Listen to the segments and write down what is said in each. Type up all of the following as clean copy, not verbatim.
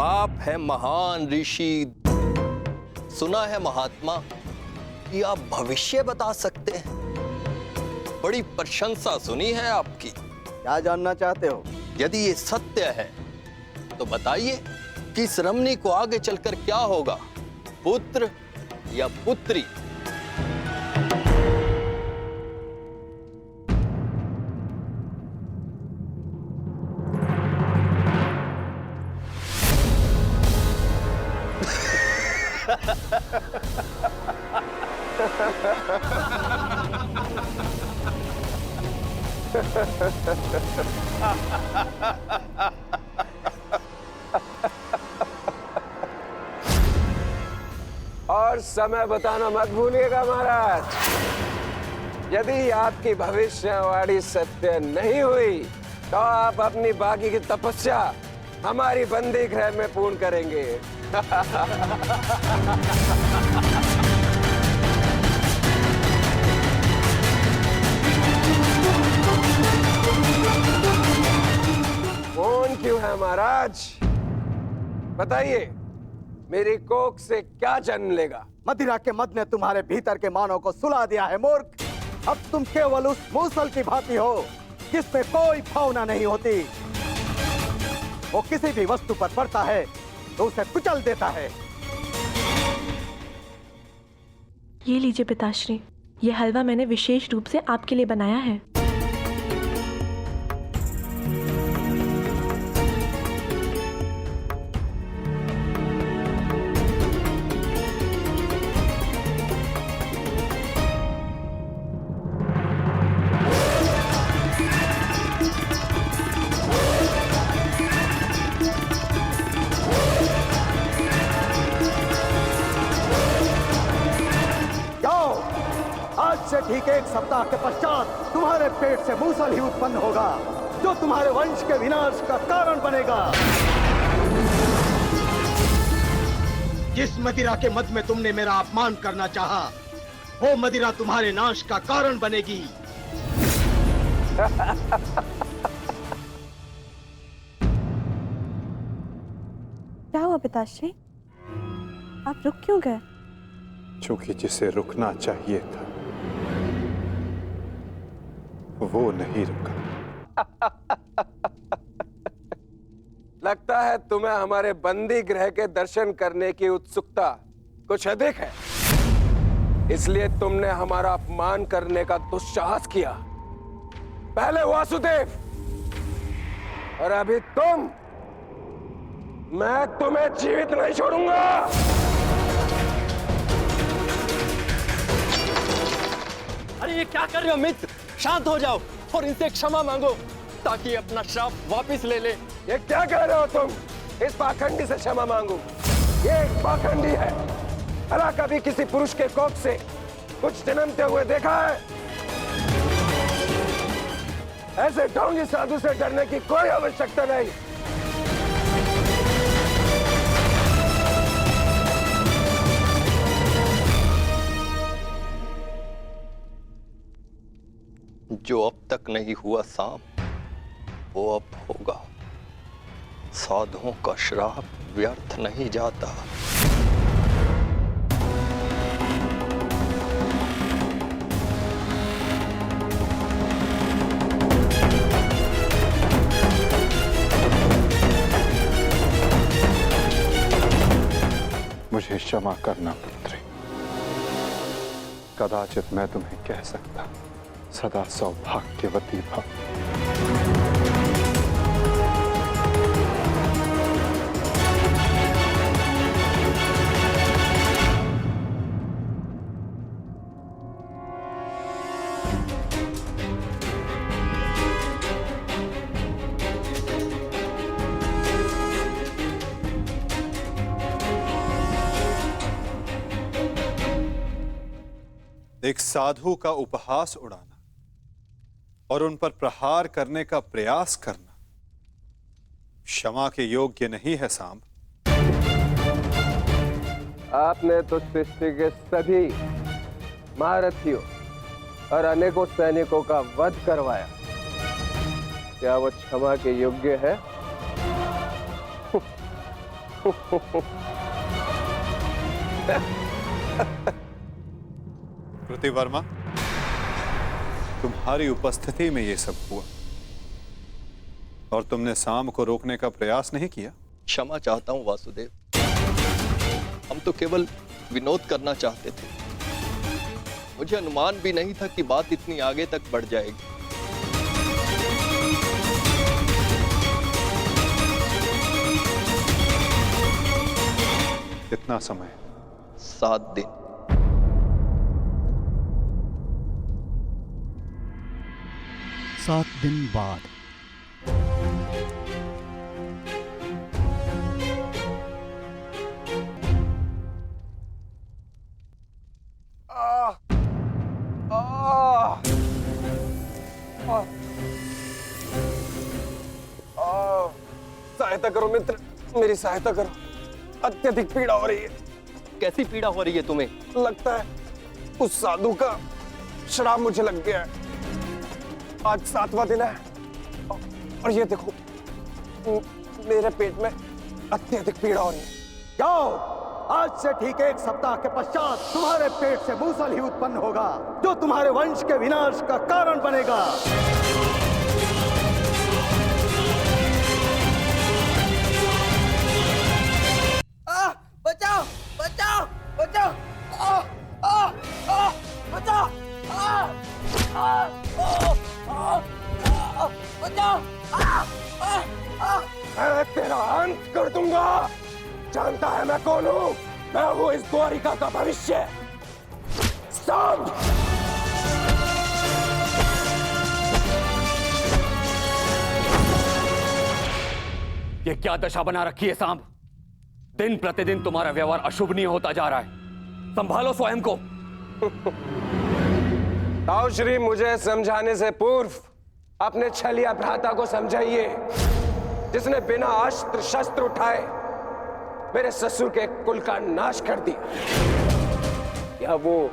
आप हैं महान ऋषि। सुना है महात्मा कि आप भविष्य बता सकते हैं। बड़ी प्रशंसा सुनी है आपकी। क्या जानना चाहते हो? यदि ये सत्य है तो बताइए कि इस रमणी को आगे चलकर क्या होगा, पुत्र या पुत्री? और समय बताना मत भूलिएगा महाराज। यदि आपकी भविष्यवाणी सत्य नहीं हुई तो आप अपनी बाकी की तपस्या हमारी बंदी गृह में पूर्ण करेंगे। कौन क्यों है महाराज? बताइए, मेरी कोख से क्या जन्म लेगा? मदिरा के मद ने तुम्हारे भीतर के मानव को सुला दिया है मूर्ख। अब तुम केवल उस मूसल की भांति हो जिसमें कोई भावना नहीं होती। वो किसी भी वस्तु पर पड़ता है तो उसे कुचल देता है। ये लीजिए पिताश्री, ये हलवा मैंने विशेष रूप से आपके लिए बनाया है। ठीक 1 सप्ताह के पश्चात तुम्हारे पेट से मूसल ही उत्पन्न होगा जो तुम्हारे वंश के विनाश का कारण बनेगा। जिस मदिरा के मद में तुमने मेरा अपमान करना चाहा, वो मदिरा तुम्हारे नाश का कारण बनेगी। क्या हुआ पिताश्री? आप रुक क्यों गए? क्योंकि जिसे रुकना चाहिए था वो नहीं रुका। लगता है तुम्हें हमारे बंदी गृह के दर्शन करने की उत्सुकता कुछ अधिक है, इसलिए तुमने हमारा अपमान करने का दुस्साहस किया। पहले वासुदेव और अभी तुम। मैं तुम्हें जीवित नहीं छोड़ूंगा। अरे ये क्या कर रहे हो मित्र? शांत हो जाओ और इनसे क्षमा मांगो ताकि अपना श्राप वापस ले ले। ये क्या कह रहे हो तुम? इस पाखंडी से क्षमा मांगू? ये एक पाखंडी है। भला कभी किसी पुरुष के कोख से कुछ जन्मते हुए देखा है? ऐसे ढोंगी साधु से डरने की कोई आवश्यकता नहीं। जो अब तक नहीं हुआ साम, वो अब होगा। साधुओं का श्राप व्यर्थ नहीं जाता। मुझे क्षमा करना पुत्री। कदाचित मैं तुम्हें कह सकता सदा सौभाग्यवती भव। एक साधु का उपहास उड़ाना और उन पर प्रहार करने का प्रयास करना क्षमा के योग्य नहीं है सांब। आपने तो सृष्टि के सभी महारथियों और अनेकों सैनिकों का वध करवाया। क्या वो क्षमा के योग्य है? कृतिवर्मा, तुम्हारी उपस्थिति में ये सब हुआ और तुमने साम को रोकने का प्रयास नहीं किया? क्षमा चाहता हूं वासुदेव, हम तो केवल विनोद करना चाहते थे। मुझे अनुमान भी नहीं था कि बात इतनी आगे तक बढ़ जाएगी। कितना समय? 7 दिन। सात दिन बाद सहायता करो मित्र, मेरी सहायता करो। अत्यधिक पीड़ा हो रही है। कैसी पीड़ा हो रही है तुम्हें? लगता है उस साधु का श्राप मुझे लग गया है। आज 7वां दिन है और ये देखो, मेरे पेट में अत्यधिक पीड़ा हो रही है। जाओ, आज से ठीक 1 सप्ताह के पश्चात तुम्हारे पेट से मूसल ही उत्पन्न होगा, जो तुम्हारे वंश के विनाश का कारण बनेगा। बचाओ बचाओ बचाओ, बचाओ, बचाओ। मैं तेरा अंत कर दूंगा। जानता है मैं कौन हूं? मैं हूं इस द्वारिका का भविष्य, सांब। ये क्या दशा बना रखी है सांब? दिन प्रतिदिन तुम्हारा व्यवहार अशुभनीय होता जा रहा है। संभालो स्वयं को। ताऊ श्री, मुझे समझाने से पूर्व अपने छलिया भ्राता को समझाइए, जिसने बिना अस्त्र शस्त्र उठाए मेरे ससुर के कुल का नाश कर दिया। क्या वो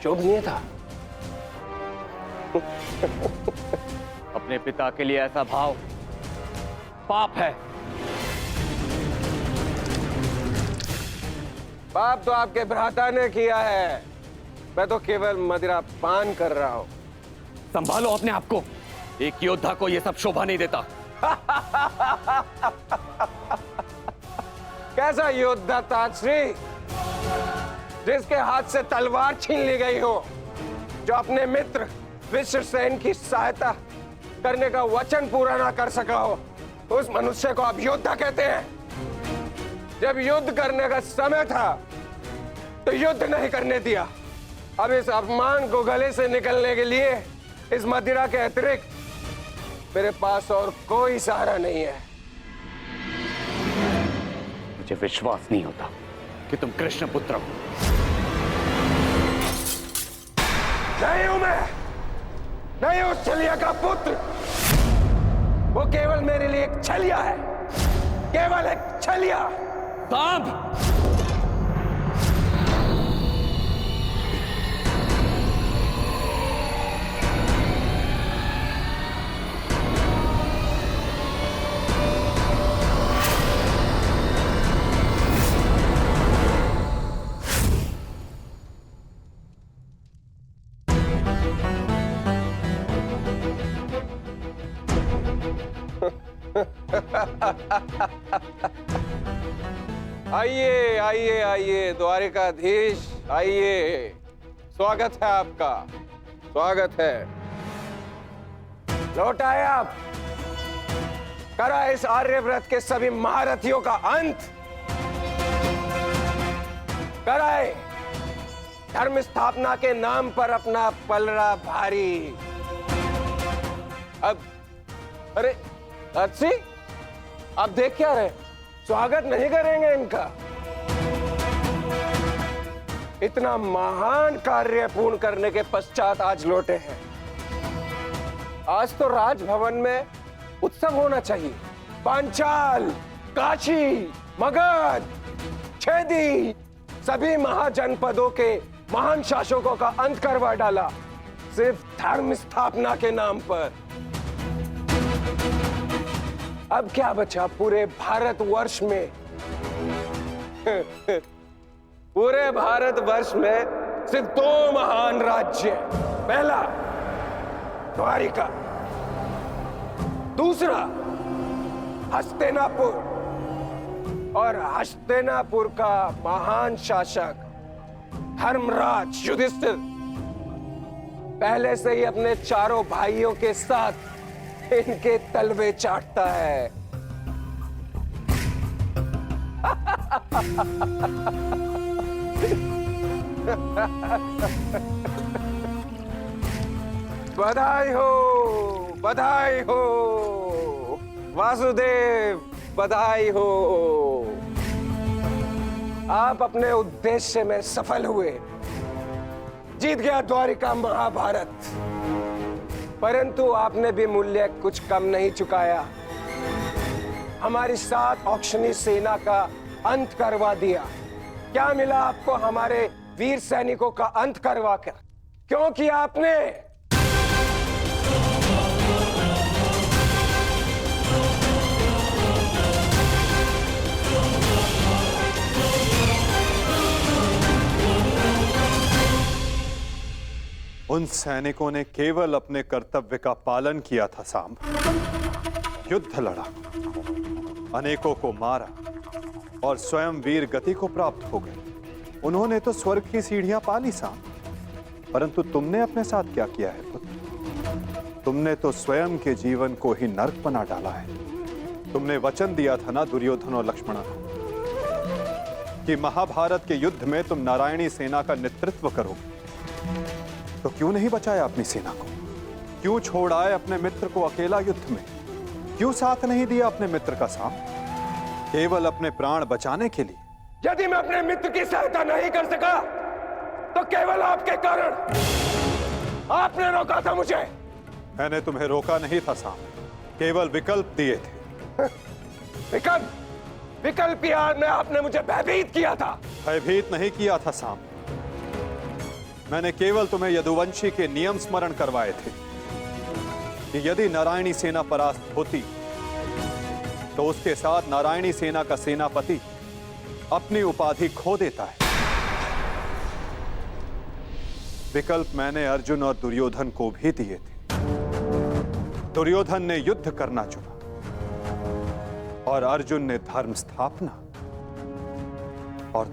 शोभनीय था? अपने पिता के लिए ऐसा भाव पाप है। पाप तो आपके भ्राता ने किया है, मैं तो केवल मदिरा पान कर रहा हूं। संभालो अपने आप को। एक योद्धा को यह सब शोभा नहीं देता। कैसा योद्धा ताजश्री, जिसके हाथ से तलवार छीन ली गई हो, जो अपने मित्र विश्वसेन की सहायता करने का वचन पूरा ना कर सका हो, उस मनुष्य को आप योद्धा कहते हैं? जब युद्ध करने का समय था तो युद्ध नहीं करने दिया। अब इस अपमान को गले से निकलने के लिए इस मदिरा के अतिरिक्त मेरे पास और कोई सहारा नहीं है। मुझे विश्वास नहीं होता कि तुम कृष्ण पुत्र हो। नहीं हूं मैं, नहीं उस छलिया का पुत्र। वो केवल मेरे लिए एक छलिया है, केवल एक छलिया। सांब! आइए आइए आइए द्वारिकाधीश, आइए। स्वागत है आपका, स्वागत है। लौट आए आप। करा इस आर्यव्रत के सभी महारथियों का अंत। कराए धर्म स्थापना के नाम पर अपना पलड़ा भारी। अब अरे अच्छी, आप देख क्या रहे? स्वागत नहीं करेंगे इनका? इतना महान कार्य पूर्ण करने के पश्चात आज लौटे हैं। आज तो राजभवन में उत्सव होना चाहिए। पांचाल, काशी, मगध, छेदी, सभी महाजनपदों के महान शासकों का अंत करवा डाला, सिर्फ धर्म स्थापना के नाम पर। अब क्या बचा पूरे भारतवर्ष में पूरे भारतवर्ष में सिर्फ 2 महान राज्य हैं। पहला द्वारिका, दूसरा हस्तिनापुर। और हस्तिनापुर का महान शासक धर्मराज युधिष्ठिर पहले से ही अपने चारों भाइयों के साथ इनके तलवे चाटता है। बधाई हो, बधाई हो वासुदेव, बधाई हो। आप अपने उद्देश्य में सफल हुए, जीत गया द्वारिका महाभारत। परंतु आपने भी मूल्य कुछ कम नहीं चुकाया। हमारी 7 औक्षणी सेना का अंत करवा दिया। क्या मिला आपको हमारे वीर सैनिकों का अंत करवाकर? क्योंकि आपने उन सैनिकों ने केवल अपने कर्तव्य का पालन किया था सांब। युद्ध लड़ा, अनेकों को मारा और स्वयं वीर गति को प्राप्त हो गए। उन्होंने तो स्वर्ग की सीढ़ियां पा ली सांब। परंतु तुमने अपने साथ क्या किया है पुत्र? तुमने तो स्वयं के जीवन को ही नर्क बना डाला है। तुमने वचन दिया था ना दुर्योधन और लक्ष्मण को कि महाभारत के युद्ध में तुम नारायणी सेना का नेतृत्व करोगे। तो क्यों नहीं बचाया अपनी सेना को? क्यों छोड़ आए अपने मित्र को अकेला युद्ध में? क्यों साथ नहीं दिया अपने मित्र का साथ? केवल अपने प्राण बचाने के लिए? यदि मैं अपने मित्र की सहायता नहीं कर सका तो केवल आपके कारण। आपने रोका था मुझे। मैंने तुम्हें रोका नहीं था साम, केवल विकल्प दिए थे। विकल्प? विकल्प यार में आपने मुझे भयभीत किया था। भयभीत नहीं किया था साम, मैंने केवल तुम्हें यदुवंशी के नियम स्मरण करवाए थे कि यदि नारायणी सेना परास्त होती तो उसके साथ नारायणी सेना का सेनापति अपनी उपाधि खो देता है। विकल्प मैंने अर्जुन और दुर्योधन को भी दिए थे। दुर्योधन ने युद्ध करना चुना और अर्जुन ने धर्म स्थापना। और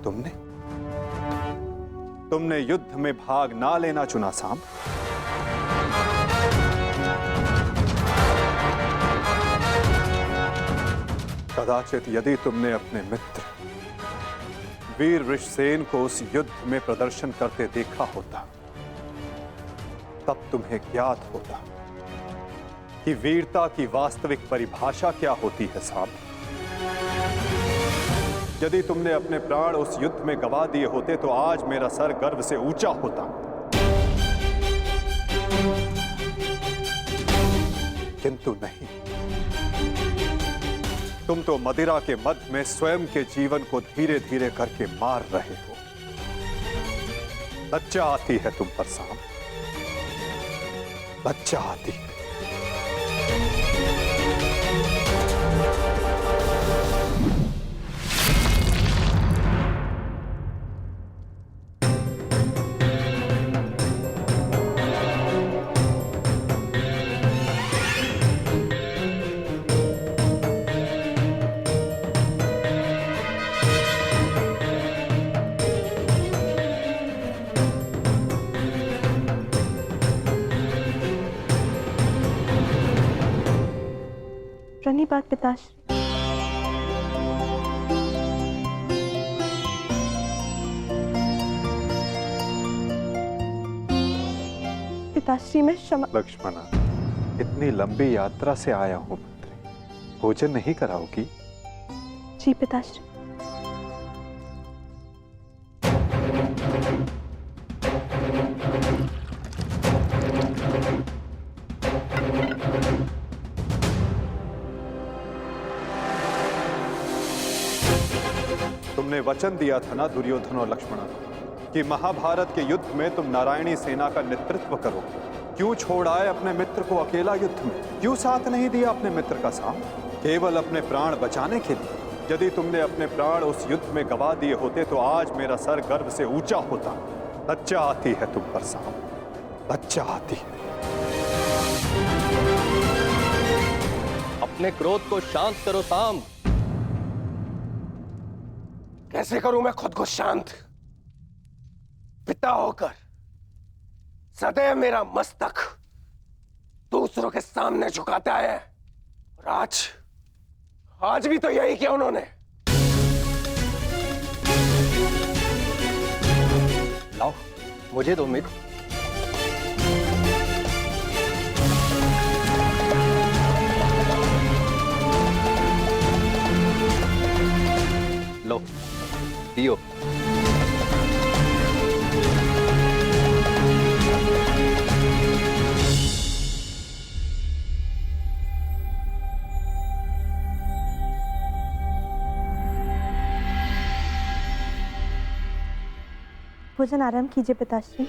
तुमने युद्ध में भाग ना लेना चुना सांब। कदाचित यदि तुमने अपने मित्र वीर ऋषसेन को उस युद्ध में प्रदर्शन करते देखा होता तब तुम्हें ज्ञात होता कि वीरता की वास्तविक परिभाषा क्या होती है साहब। यदि तुमने अपने प्राण उस युद्ध में गवा दिए होते तो आज मेरा सर गर्व से ऊंचा होता। किंतु नहीं, तुम तो मदिरा के मध्य में स्वयं के जीवन को धीरे धीरे करके मार रहे हो। लज्जा आती है तुम पर सांब, लज्जा आती है। प्रणिपात पिताश्री। पिताश्री मैं क्षमा। लक्ष्मणा, इतनी लंबी यात्रा से आया हूं पुत्री, भोजन नहीं कराओगी? जी पिताश्री। तुमने वचन दिया था ना दुर्योधन और लक्ष्मण को कि महाभारत के युद्ध में तुम नारायणी सेना का नेतृत्व करोगे। क्यों छोड़ आए अपने मित्र को अकेला युद्ध में? क्यों साथ नहीं दिया अपने मित्र का साथ? केवल अपने प्राण बचाने के लिए? यदि तुमने अपने प्राण उस युद्ध में गवा दिए होते तो आज मेरा सर गर्व से ऊंचा होता। लज्जा आती है तुम पर साम, लज्जा आती है। अपने क्रोध को शांत करो साम। कैसे करूं मैं खुद को शांत? पिता होकर सदैव मेरा मस्तक दूसरों के सामने झुकाता है, और आज भी तो यही किया उन्होंने। लाओ, मुझे दो मित्र। लो, पियो। भोजन आराम कीजिए पिताश्री।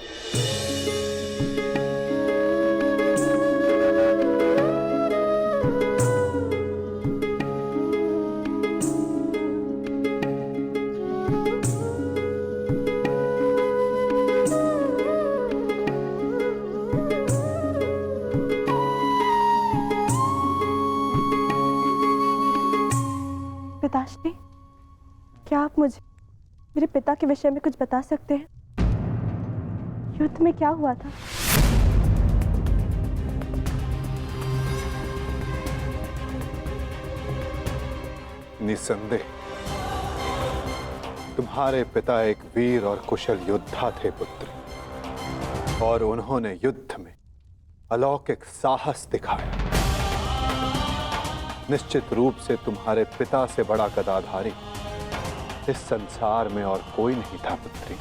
पिताश्री, क्या आप मुझे मेरे पिता के विषय में कुछ बता सकते हैं? युद्ध में क्या हुआ था? निसंदेह तुम्हारे पिता एक वीर और कुशल योद्धा थे पुत्र, और उन्होंने युद्ध में अलौकिक साहस दिखाया। निश्चित रूप से तुम्हारे पिता से बड़ा गदाधारी इस संसार में और कोई नहीं था पुत्री।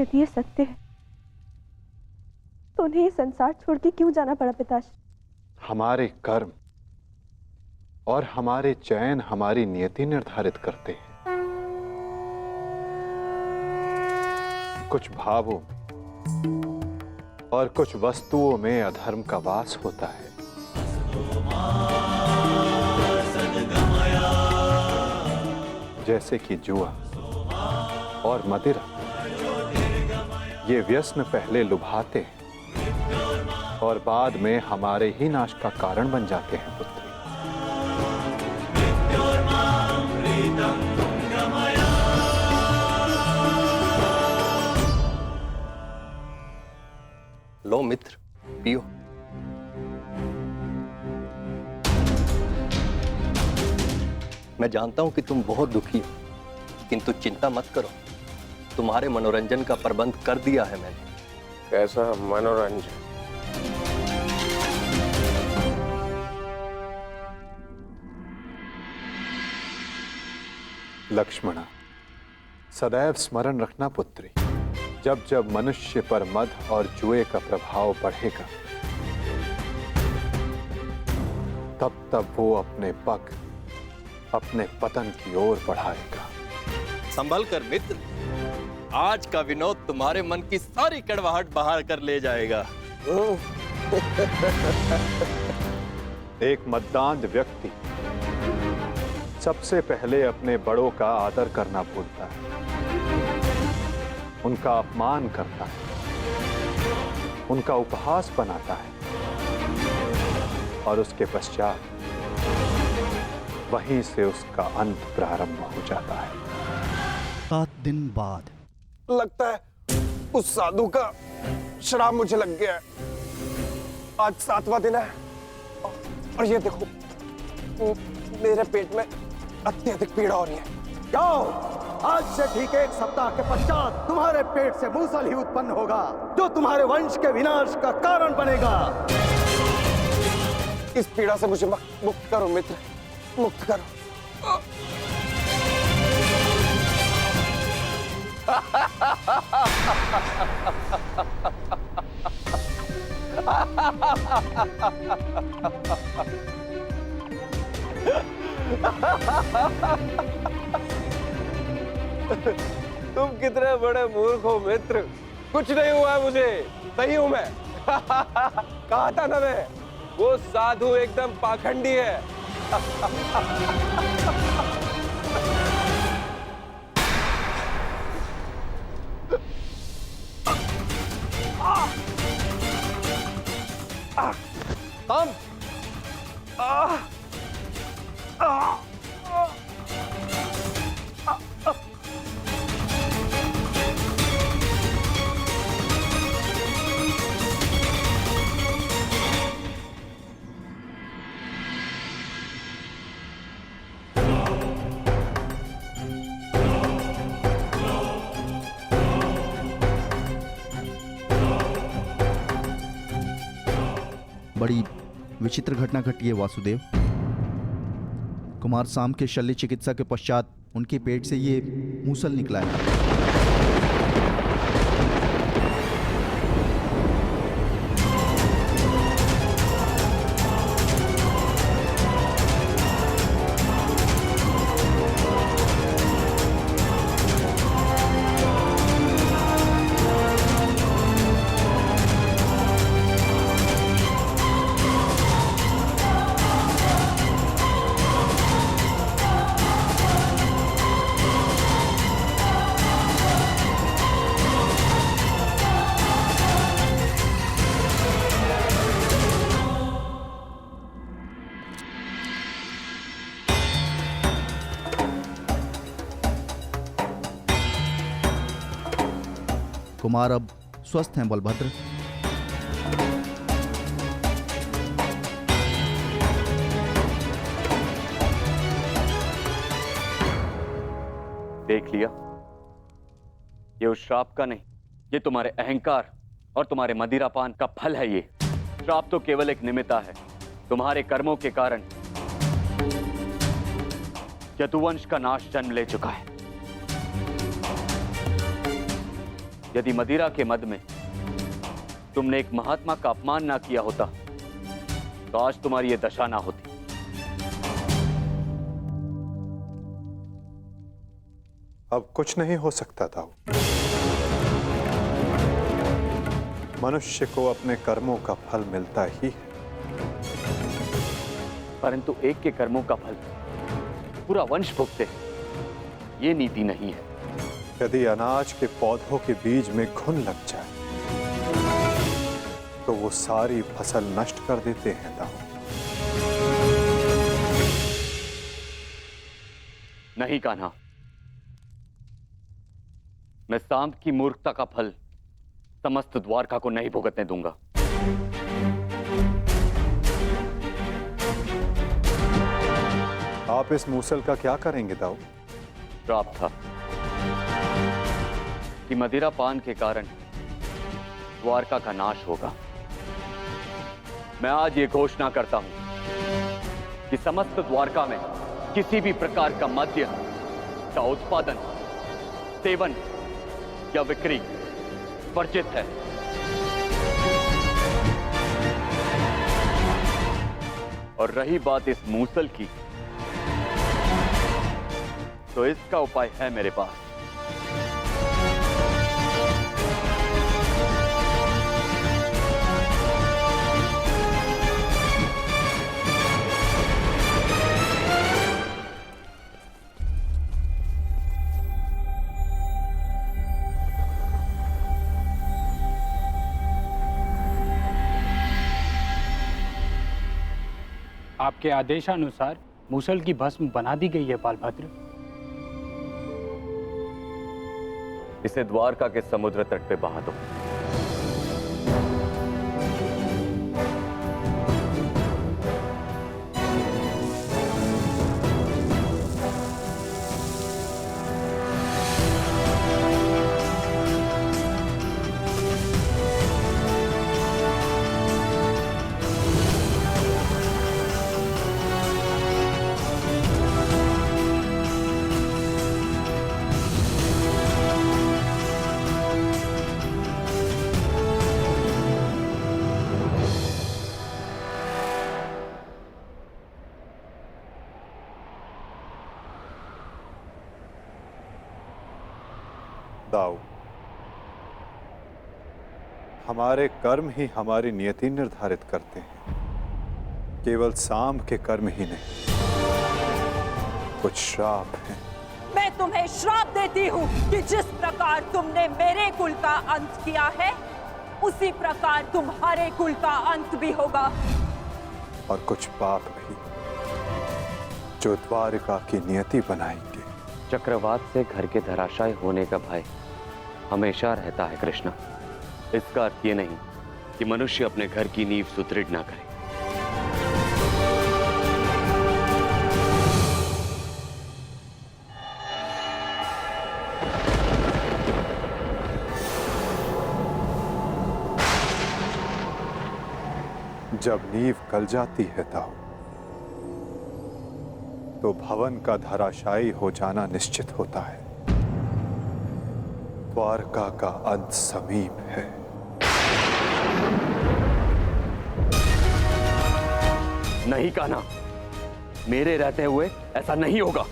यदि ये सत्य है तो उन्हें ये संसार छोड़ के क्यों जाना पड़ा पिताश्री? हमारे कर्म और हमारे चयन हमारी नियति निर्धारित करते हैं। कुछ भावों में और कुछ वस्तुओं में अधर्म का वास होता है। जैसे कि जुआ और मदिरा, ये व्यसन पहले लुभाते हैं और बाद में हमारे ही नाश का कारण बन जाते हैं पुत्री। लो मित्र, पियो। मैं जानता हूं कि तुम बहुत दुखी हो, किंतु चिंता मत करो, तुम्हारे मनोरंजन का प्रबंध कर दिया है मैंने। कैसा मनोरंजन? लक्ष्मणा, सदैव स्मरण रखना पुत्री, जब जब मनुष्य पर मद और जुए का प्रभाव बढ़ेगा, तब तब वो अपने पग अपने पतन की ओर बढ़ाएगा। संभल कर मित्र, आज का विनोद तुम्हारे मन की सारी कड़वाहट बाहर कर ले जाएगा। एक मद्दांध व्यक्ति सबसे पहले अपने बड़ों का आदर करना भूलता है, उनका अपमान करता है, उनका उपहास बनाता है, और उसके पश्चात वहीं से उसका अंत प्रारंभ हो जाता है। 7 दिन बाद। लगता है उस साधु का श्राप मुझे लग गया है। आज 7वां दिन है और ये देखो मेरे पेट में अत्यधिक पीड़ा हो रही है। जाओ, आज से ठीक 1 सप्ताह के पश्चात तुम्हारे पेट से मूसल ही उत्पन्न होगा, जो तुम्हारे वंश के विनाश का कारण बनेगा। इस पीड़ा से मुझे मुक्त करो मित्र, मुक्त करो। तुम कितने बड़े मूर्ख हो मित्र, कुछ नहीं हुआ है मुझे, सही हूं मैं। कहा था ना मैं, वो साधु एकदम पाखंडी है। सांब, बड़ी विचित्र घटना घटी है वासुदेव। कुमार सांब के शल्य चिकित्सा के पश्चात उनके पेट से ये मूसल निकला है। कुमार अब स्वस्थ हैं बलभद्र। देख लिया, ये उस श्राप का नहीं, ये तुम्हारे अहंकार और तुम्हारे मदिरापान का फल है। ये श्राप तो केवल एक निमित्ता है। तुम्हारे कर्मों के कारण यदुवंश का नाश जन्म ले चुका है। यदि मदिरा के मद में तुमने एक महात्मा का अपमान ना किया होता तो आज तुम्हारी यह दशा ना होती। अब कुछ नहीं हो सकता था। मनुष्य को अपने कर्मों का फल मिलता ही है, परंतु एक के कर्मों का फल पूरा वंश भुगते, ये नीति नहीं है। यदि अनाज के पौधों के बीज में घुन लग जाए तो वो सारी फसल नष्ट कर देते हैं दाऊ। नहीं कान्हा, मैं सांब की मूर्खता का फल समस्त द्वारका को नहीं भुगतने दूंगा। आप इस मूसल का क्या करेंगे दाऊ? श्राप था कि मदिरा पान के कारण द्वारका का नाश होगा। मैं आज ये घोषणा करता हूं कि समस्त द्वारका में किसी भी प्रकार का मद्य का उत्पादन, सेवन या बिक्री वर्जित है। और रही बात इस मूसल की, तो इसका उपाय है मेरे पास। आपके आदेशानुसार मूसल की भस्म बना दी गई है बालभद्र। इसे द्वारका के समुद्र तट पे बहा दो। दाऊ, हमारे कर्म ही हमारी नियति निर्धारित करते हैं, केवल सांब के कर्म ही नहीं, कुछ श्राप हैं। मैं तुम्हें श्राप देती हूँ कि जिस प्रकार तुमने मेरे कुल का अंत किया है, उसी प्रकार तुम्हारे कुल का अंत भी होगा। और कुछ पाप भी जो द्वारिका की नियति बनाएंगे। चक्रवात से घर के धराशायी होने का भय हमेशा रहता है कृष्णा। इसका अर्थ ये नहीं कि मनुष्य अपने घर की नींव सुदृढ़ ना करे। जब नींव गल जाती है ताऊ, तो भवन का धराशायी हो जाना निश्चित होता है। द्वारका का अंत समीप है। नहीं कान्हा, मेरे रहते हुए ऐसा नहीं होगा।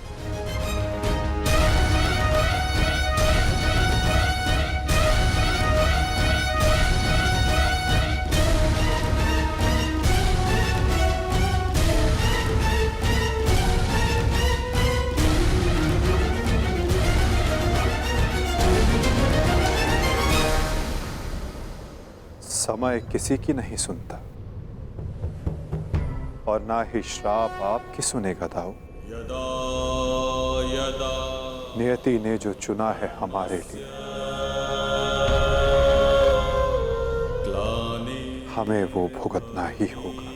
समय किसी की नहीं सुनता और ना ही श्राप आपकी सुनेगा ताऊ। नियति ने जो चुना है हमारे लिए, हमें वो भुगतना ही होगा।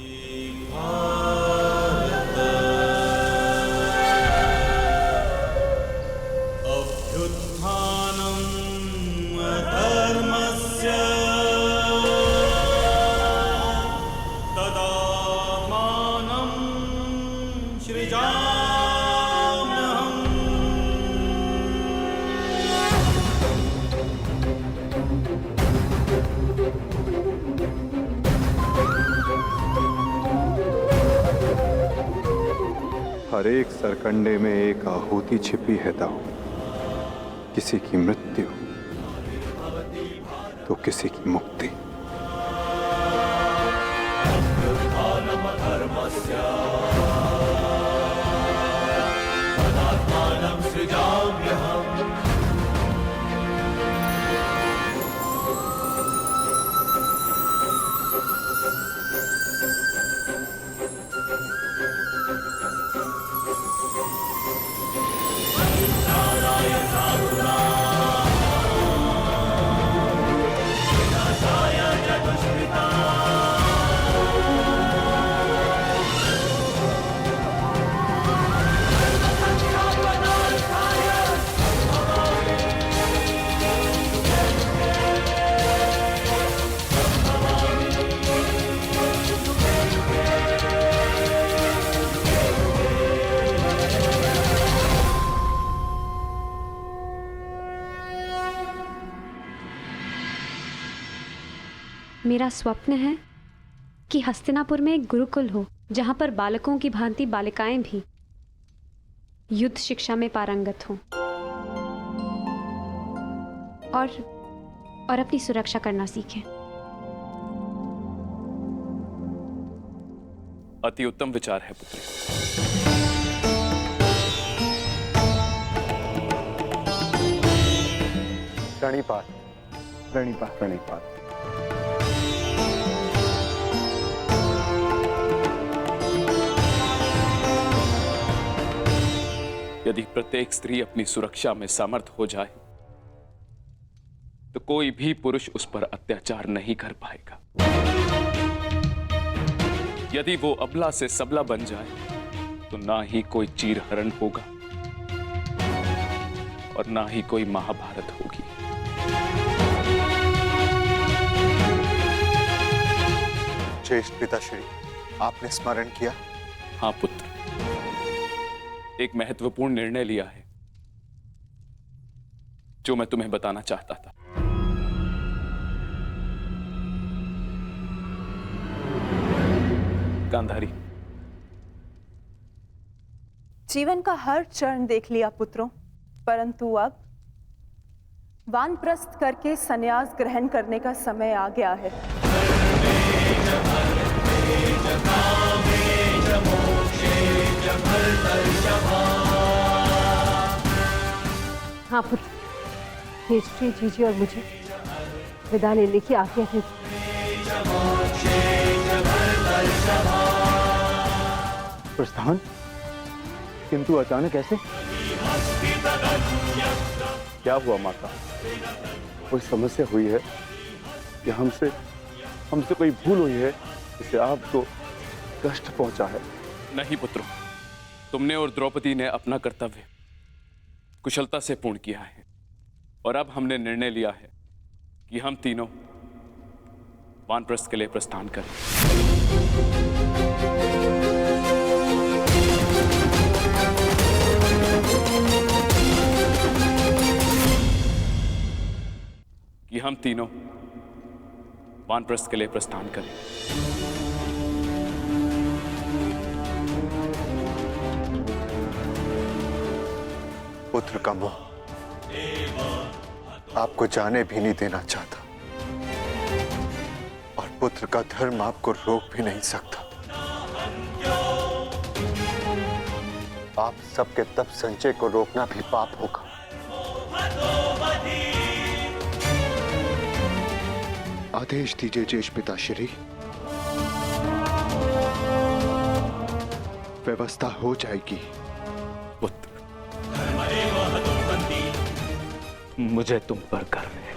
हर एक सरकंडे में एक आहुति छिपी है ताऊ। किसी की मृत्यु तो किसी की मुक्ति। मेरा स्वप्न है कि हस्तिनापुर में एक गुरुकुल हो, जहां पर बालकों की भांति बालिकाएं भी युद्ध शिक्षा में पारंगत हों और अपनी सुरक्षा करना सीखें। अति उत्तम विचार है पुत्री। प्रणिपात, प्रणिपात, प्रणिपात। यदि प्रत्येक स्त्री अपनी सुरक्षा में समर्थ हो जाए तो कोई भी पुरुष उस पर अत्याचार नहीं कर पाएगा। यदि वो अबला से सबला बन जाए तो ना ही कोई चीरहरण होगा और ना ही कोई महाभारत होगी। ज्येष्ठ पिताश्री, आपने स्मरण किया? हाँ पुत्र, एक महत्वपूर्ण निर्णय लिया है जो मैं तुम्हें बताना चाहता था। गांधारी, जीवन का हर चरण देख लिया पुत्रों, परंतु अब वानप्रस्थ करके संन्यास ग्रहण करने का समय आ गया है। हाँ पुत्र, तेजश्री जीजी और मुझे विदा लेने की आज्ञा है। प्रस्थान? किंतु अचानक ऐसे? क्या हुआ माता? कोई समस्या हुई है या हमसे कोई भूल हुई है जिससे आपको कष्ट पहुंचा है? नहीं पुत्रों, तुमने और द्रौपदी ने अपना कर्तव्य कुशलता से पूर्ण किया है और अब हमने निर्णय लिया है कि हम तीनों वानप्रस्थ के लिए प्रस्थान करें। कि हम तीनों वानप्रस्थ के लिए प्रस्थान करें। पुत्र का मोह आपको जाने भी नहीं देना चाहता और पुत्र का धर्म आपको रोक भी नहीं सकता। आप सबके तप संचय को रोकना भी पाप होगा। आदेश दीजिए ज्येष्ठ पिताश्री, व्यवस्था हो जाएगी। पुत्र, मुझे तुम पर गर्व है।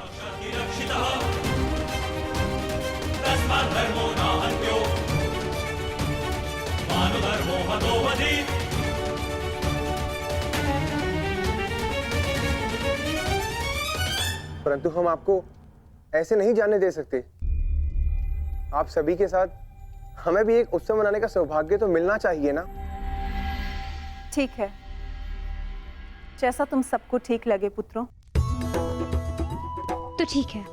परंतु हम आपको ऐसे नहीं जाने दे सकते। आप सभी के साथ हमें भी एक उत्सव मनाने का सौभाग्य तो मिलना चाहिए ना। ठीक है, जैसा तुम सबको ठीक लगे पुत्रों। तो ठीक है,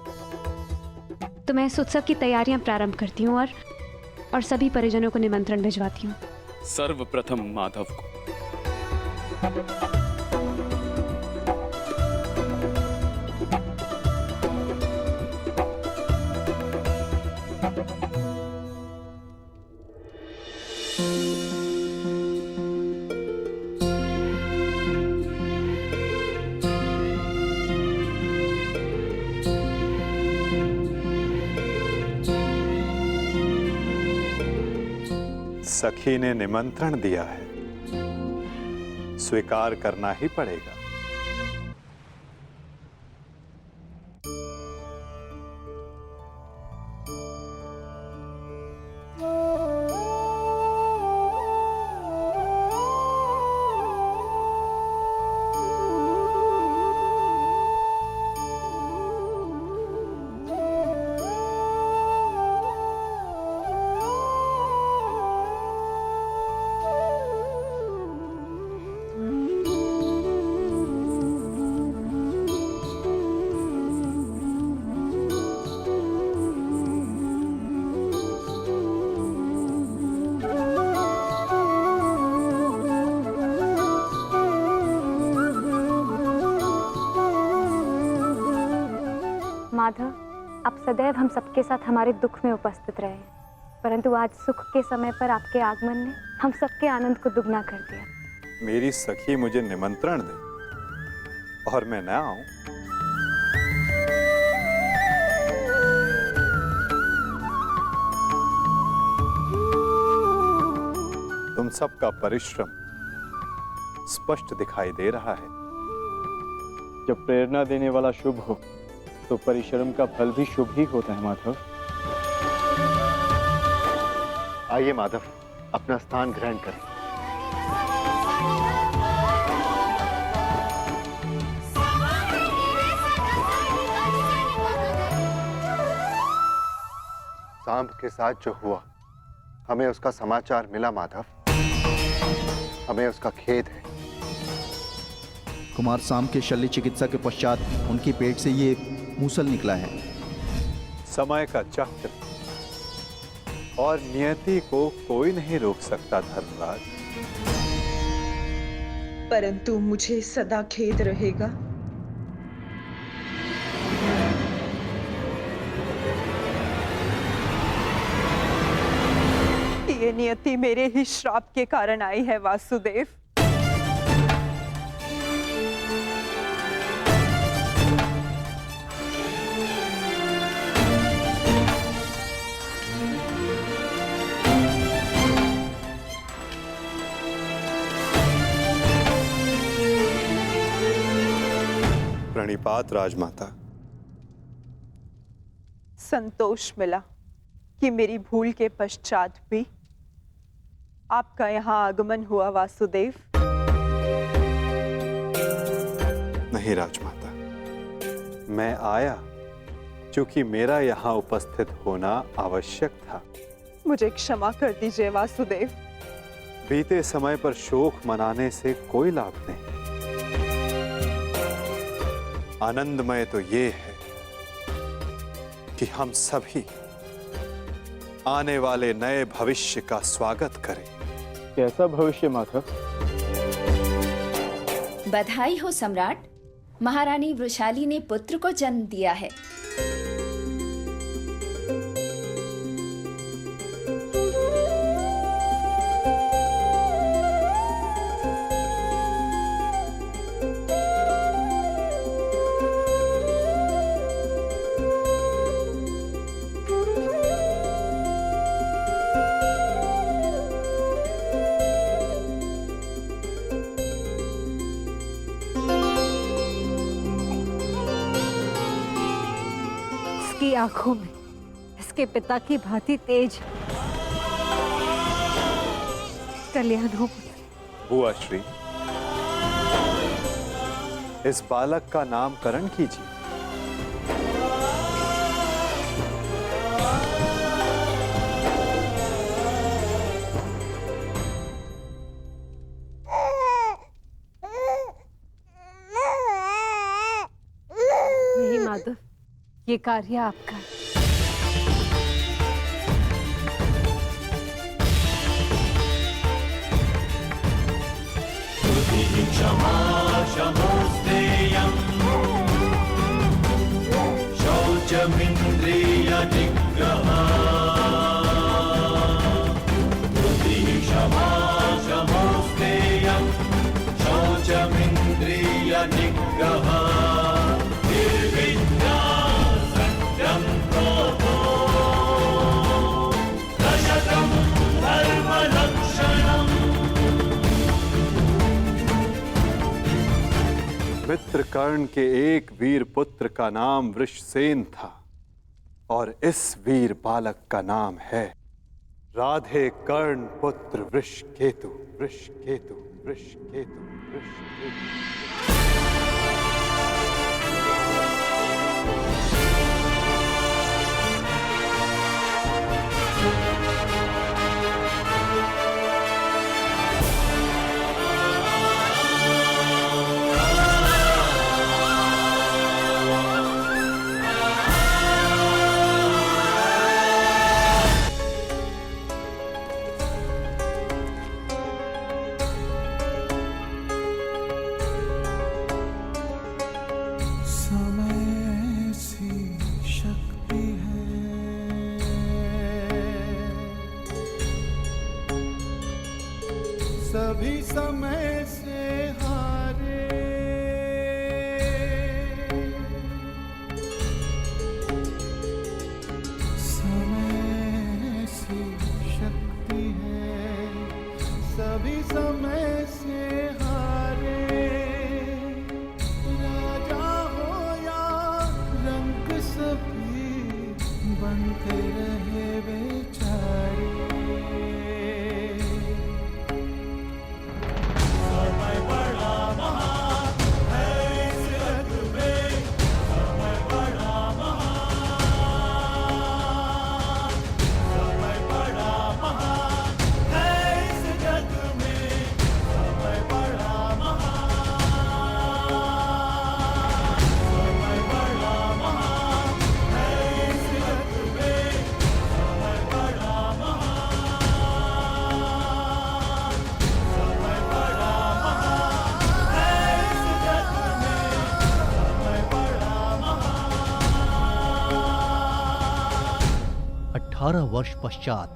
तो मैं इस उत्सव की तैयारियां प्रारंभ करती हूँ और सभी परिजनों को निमंत्रण भिजवाती हूँ। सर्वप्रथम माधव को। सखी ने निमंत्रण दिया है, स्वीकार करना ही पड़ेगा। माधव, आप सदैव हम सबके साथ हमारे दुख में उपस्थित रहे, परंतु आज सुख के समय पर आपके आगमन ने हम सबके आनंद को दुगना कर दिया। मेरी सखी मुझे निमंत्रण दे और मैं न आऊं? तुम सबका परिश्रम स्पष्ट दिखाई दे रहा है। जब प्रेरणा देने वाला शुभ हो तो परिश्रम का फल भी शुभ ही होता है माधव। आइए माधव, अपना स्थान ग्रहण करें। सांब के साथ जो हुआ, हमें उसका समाचार मिला माधव। हमें उसका खेद है। कुमार सांब के शल्य चिकित्सा के पश्चात उनके पेट से ये मूसल निकला है। समय का चक्र और नियति को कोई नहीं रोक सकता धर्मराज। परंतु मुझे सदा खेद रहेगा ये नियति मेरे ही श्राप के कारण आई है वासुदेव। प्रणिपात राजमाता। संतोष मिला कि मेरी भूल के पश्चात भी आपका यहाँ आगमन हुआ वासुदेव। नहीं राजमाता, मैं आया क्योंकि मेरा यहाँ उपस्थित होना आवश्यक था। मुझे क्षमा कर दीजिए वासुदेव। बीते समय पर शोक मनाने से कोई लाभ नहीं। आनंदमय तो ये है कि हम सभी आने वाले नए भविष्य का स्वागत करें। कैसा भविष्य माधव? बधाई हो सम्राट, महारानी वृषाली ने पुत्र को जन्म दिया है। इसकी आंखों में इसके पिता की भांति तेज कल्याण हो। बुआ श्री, इस बालक का नामकरण कीजिए। नहीं माधव, ये कार्य आपका है। क्षमा शमोस्तेयं शौचमिन्द्रिय निग्रहः। क्षमा शमोस्तेयं शौचमिन्द्रिय निग्रहः। निर्विद्या सत्यं क्रोधो दशकं धर्मलक्षणम्। मित्र कर्ण के एक वीर पुत्र का नाम वृषसेन था और इस वीर बालक का नाम है राधे कर्ण पुत्र वृषकेतु। वृषकेतु, वृषकेतु, वृषकेतु। सभी समय से हारे समय सी शक्ति है। सभी समय से हारे राजा हो या रंग सभी बनते रहे बेचारे। अठारह वर्ष पश्चात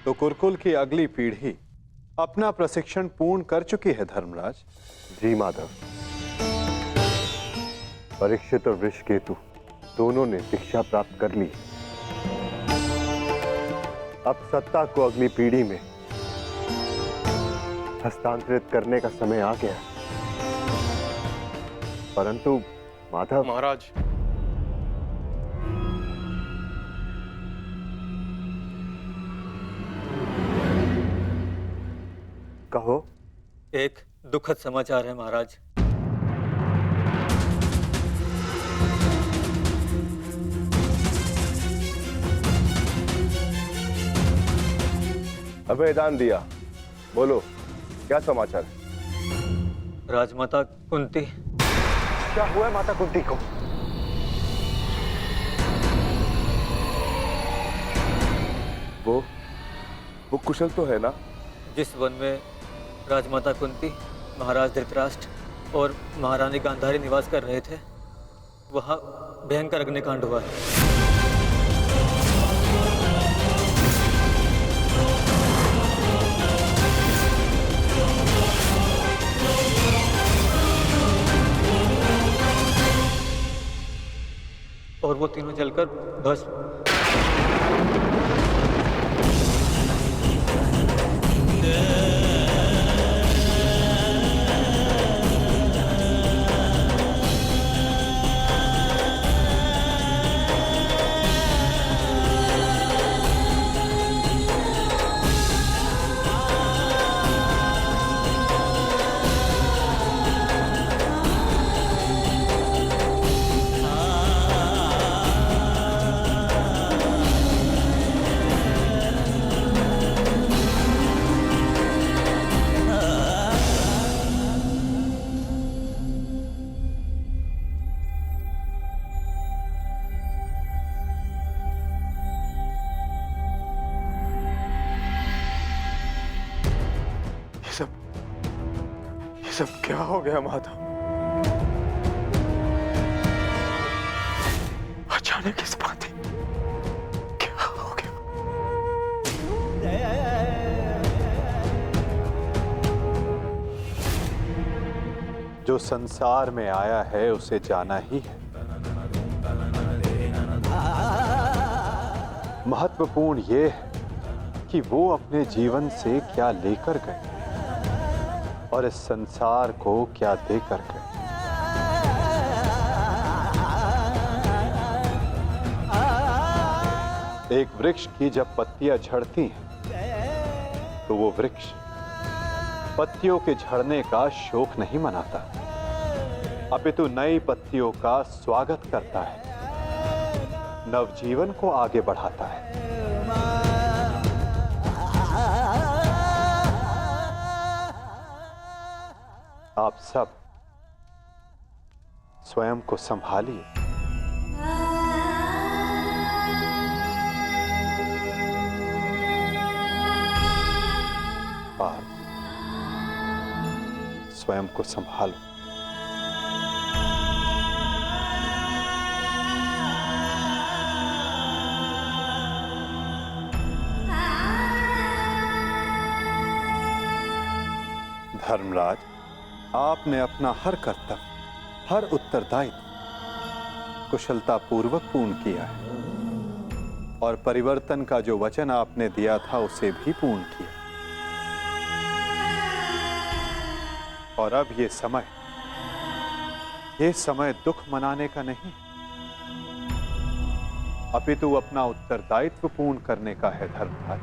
तो कुरुकुल की अगली पीढ़ी अपना प्रशिक्षण पूर्ण कर चुकी है धर्मराज। जी माधव, परीक्षित और वृषकेतु दोनों ने दीक्षा प्राप्त कर ली। अब सत्ता को अगली पीढ़ी में हस्तांतरित करने का समय आ गया। परंतु माधव महाराज, कहो। एक दुखद समाचार है महाराज। अभयदान दिया, बोलो क्या समाचार है? राजमाता कुंती। क्या हुआ है माता कुंती को? वो कुशल तो है ना? जिस वन में राजमाता कुंती, महाराज धृतराष्ट्र और महारानी गांधारी निवास कर रहे थे, वहां भयंकर अग्निकांड हुआ है। और वो तीनों जलकर भस्म। ये सब क्या हो गया माधव? अचानक इस बात क्या हो गया? जो संसार में आया है उसे जाना ही है। महत्वपूर्ण ये है कि वो अपने जीवन से क्या लेकर गए और इस संसार को क्या देकर गए। एक वृक्ष की जब पत्तियां झड़ती हैं तो वो वृक्ष पत्तियों के झड़ने का शोक नहीं मनाता, अपितु नई पत्तियों का स्वागत करता है, नवजीवन को आगे बढ़ाता है। आप सब स्वयं को संभालिए। आप स्वयं को संभालो। धर्मराज, आपने अपना हर कर्तव्य, हर उत्तरदायित्व कुशलता पूर्वक पूर्ण किया है और परिवर्तन का जो वचन आपने दिया था उसे भी पूर्ण किया। और अब ये समय दुख मनाने का नहीं, अपितु अपना उत्तरदायित्व पूर्ण करने का है धर्मराज।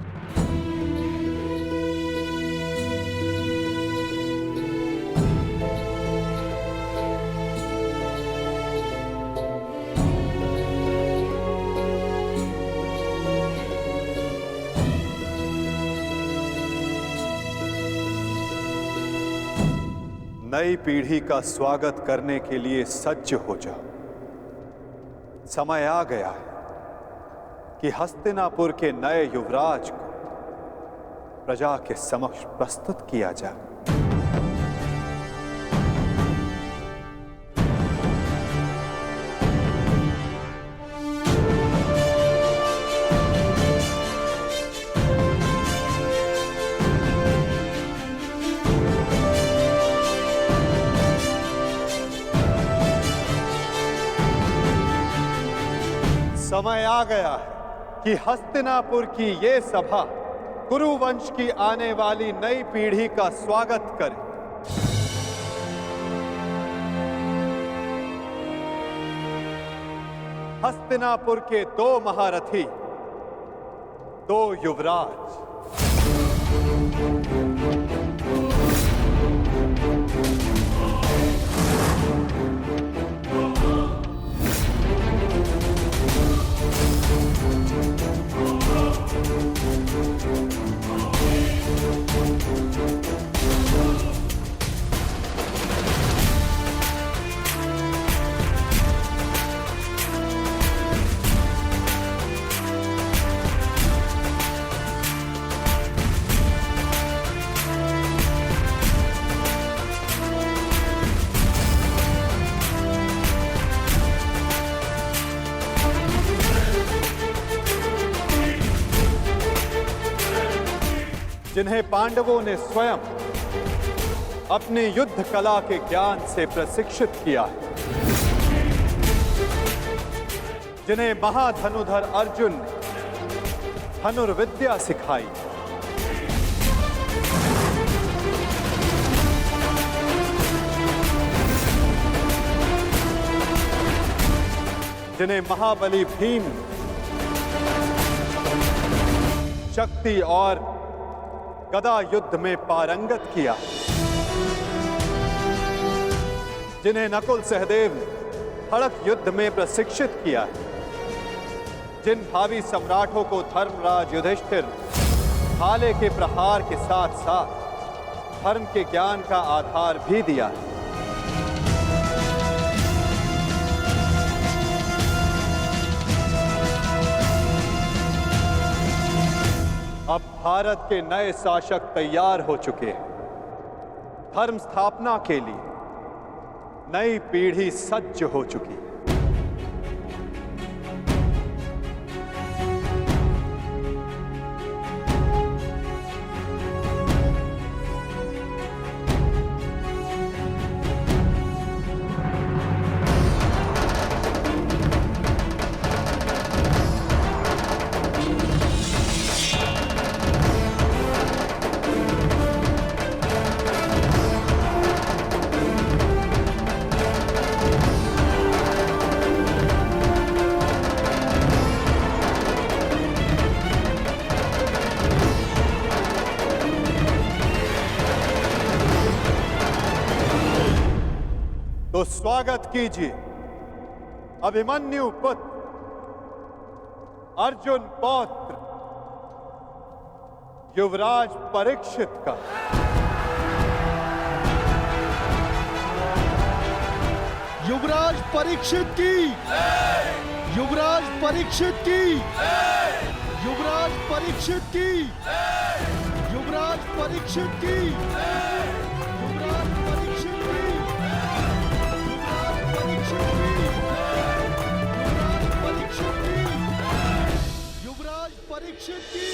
नई पीढ़ी का स्वागत करने के लिए सज्ज हो जाओ। समय आ गया है कि हस्तिनापुर के नए युवराज को प्रजा के समक्ष प्रस्तुत किया जाए। समय आ गया है कि हस्तिनापुर की ये सभा कुरुवंश की आने वाली नई पीढ़ी का स्वागत करे। हस्तिनापुर के 2 महारथी, 2 युवराज। जिन्हें पांडवों ने स्वयं अपनी युद्ध कला के ज्ञान से प्रशिक्षित किया है, जिन्हें महाधनुधर अर्जुन ने धनुर्विद्या सिखाई, जिन्हें महाबली भीम शक्ति और गदा युद्ध में पारंगत किया, जिन्हें नकुल सहदेव ने खड़क युद्ध में प्रशिक्षित किया, जिन भावी सम्राटों को धर्मराज युधिष्ठिर भाले के प्रहार के साथ साथ धर्म के ज्ञान का आधार भी दिया है। अब भारत के नए शासक तैयार हो चुके हैं। धर्म स्थापना के लिए नई पीढ़ी सज्ज हो चुकी है। तो स्वागत कीजिए अभिमन्यु पुत्र अर्जुन पौत्र युवराज परीक्षित का। युवराज परीक्षित की, युवराज परीक्षित की, युवराज परीक्षित की, युवराज परीक्षित की, युवराज परीक्षित की, युवराज परीक्षित की।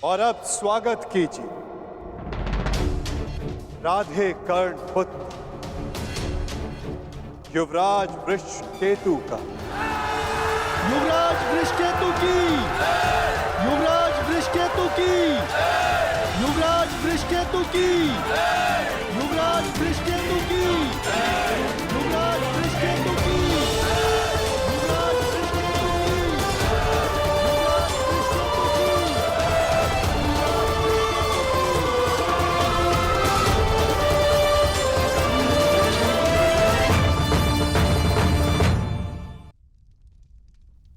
और अब स्वागत कीजिए राधे कर्ण पुत्र युवराज वृषकेतु का। युवराज वृषकेतु की, युवराज वृषकेतु की, युवराज वृषकेतु की, युवराज वृषकेतु की, युवराज वृषकेतु की,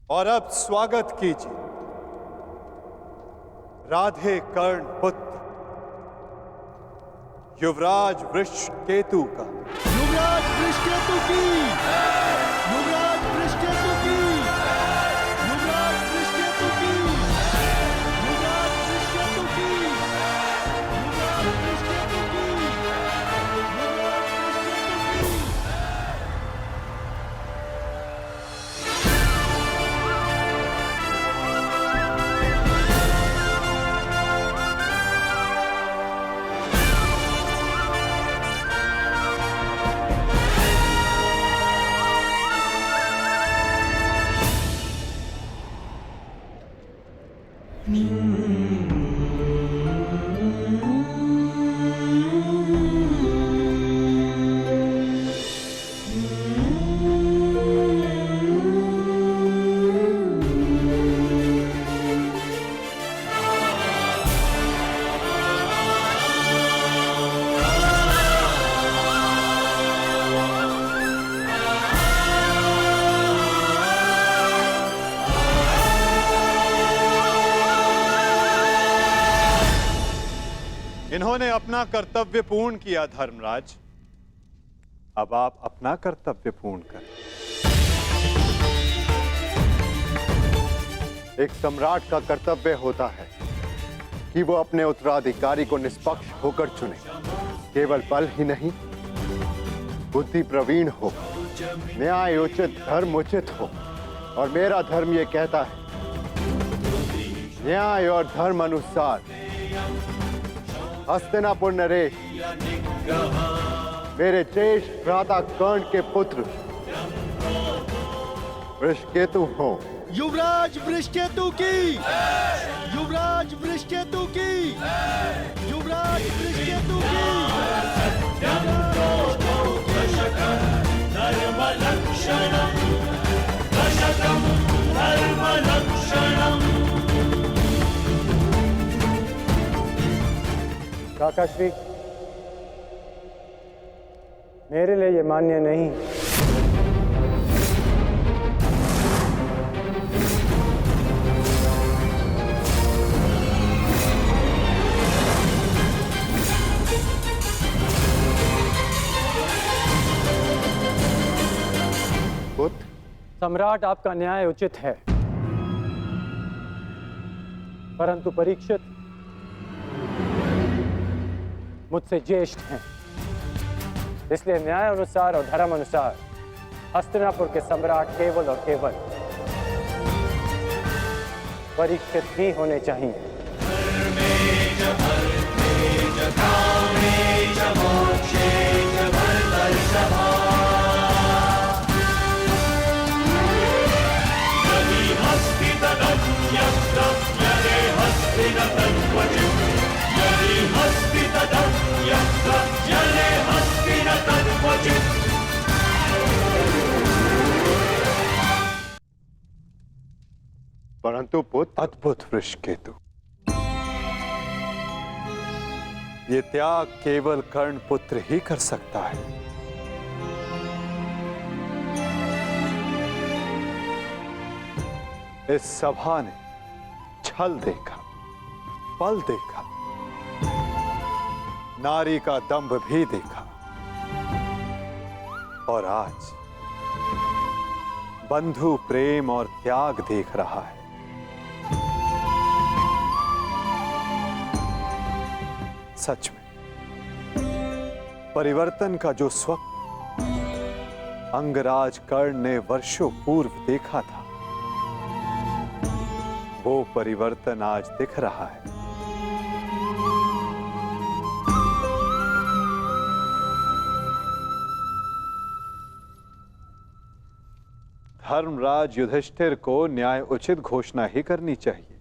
और अब स्वागत कीजिए राधे कर्ण पुत्र युवराज वृषकेतु का। युवराज वृषकेतु की, युवराज वृषकेतु की, युवराज वृषकेतु की, युवराज वृषकेतु की, युवराज वृषकेतु की, युवराज वृषकेतु की। इन्होंने अपना कर्तव्य पूर्ण किया धर्मराज, अब आप अपना कर्तव्य पूर्ण करें। एक सम्राट का कर्तव्य होता है कि वो अपने उत्तराधिकारी को निष्पक्ष होकर चुने। केवल बल ही नहीं, बुद्धि प्रवीण हो, न्याय उचित, धर्म उचित हो। और मेरा धर्म ये कहता है, न्याय और धर्म अनुसार हस्तिनापुर नरेश मेरे ज्येष्ठ भ्राता कर्ण के पुत्र वृषकेतु हो। युवराज वृषकेतु की, युवराज वृषकेतु की, युवराज वृषकेतु की। काकाश्री, मेरे लिए ये मान्य नहीं। सम्राट, आपका न्याय उचित है, परंतु परीक्षित मुझसे ज्येष्ठ हैं, इसलिए न्याय अनुसार और धर्म अनुसार हस्तिनापुर के सम्राट केवल और केवल परीक्षित ही होने चाहिए। परंतु पुत्र, अद्भुत वृषकेतु, ये त्याग केवल कर्ण पुत्र ही कर सकता है। इस सभा ने छल देखा, बल देखा, नारी का दंभ भी देखा, और आज बंधु प्रेम और त्याग देख रहा है। सच में परिवर्तन का जो स्वप्न अंगराज कर्ण ने वर्षों पूर्व देखा था, वो परिवर्तन आज दिख रहा है। धर्मराज युधिष्ठिर को न्याय उचित घोषणा ही करनी चाहिए।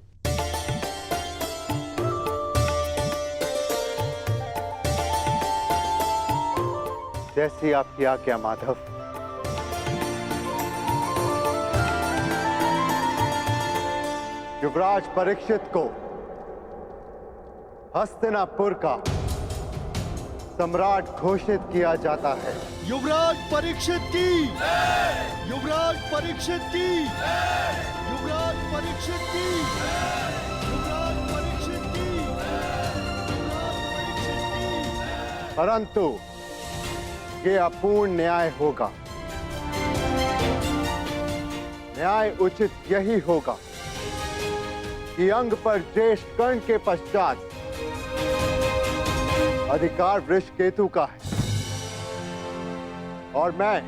जैसी आपकी आज्ञा माधव। युवराज परीक्षित को हस्तिनापुर का सम्राट घोषित किया जाता है। युवराज परीक्षित की, युवराज परीक्षित की, युवराज परीक्षित की, युवराज परीक्षित की, युवराज परीक्षित की। परंतु ये अपूर्ण न्याय होगा। न्याय उचित यही होगा कि अंग पर ज्येष्ठ कर्ण के पश्चात अधिकार वृषकेतु का है और मैं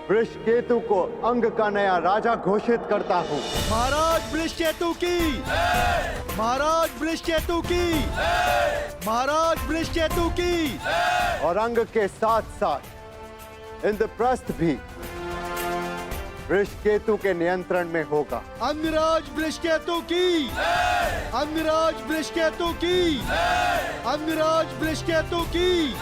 वृषकेतु को अंग का नया राजा घोषित करता हूं। महाराज वृषकेतु की, महाराज वृषकेतु की, महाराज वृषकेतु की। और अंग के साथ साथ इंद्रप्रस्थ भी वृषकेतु के नियंत्रण में होगा। अंगराज वृषकेतु की, अंगराज वृषकेतु की, अंगराज वृषकेतु की।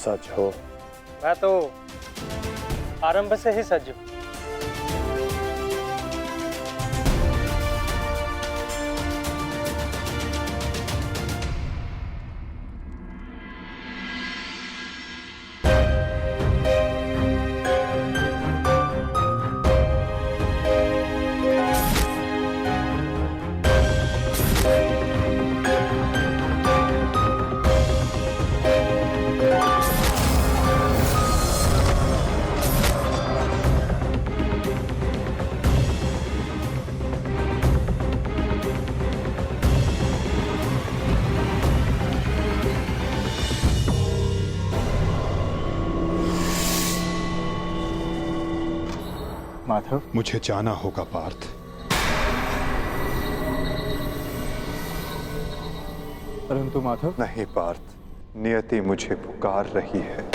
सच हो? मैं तो आरंभ से ही सच हूं। माधव, मुझे जाना होगा पार्थ। परंतु माधव। नहीं पार्थ, नियति मुझे पुकार रही है।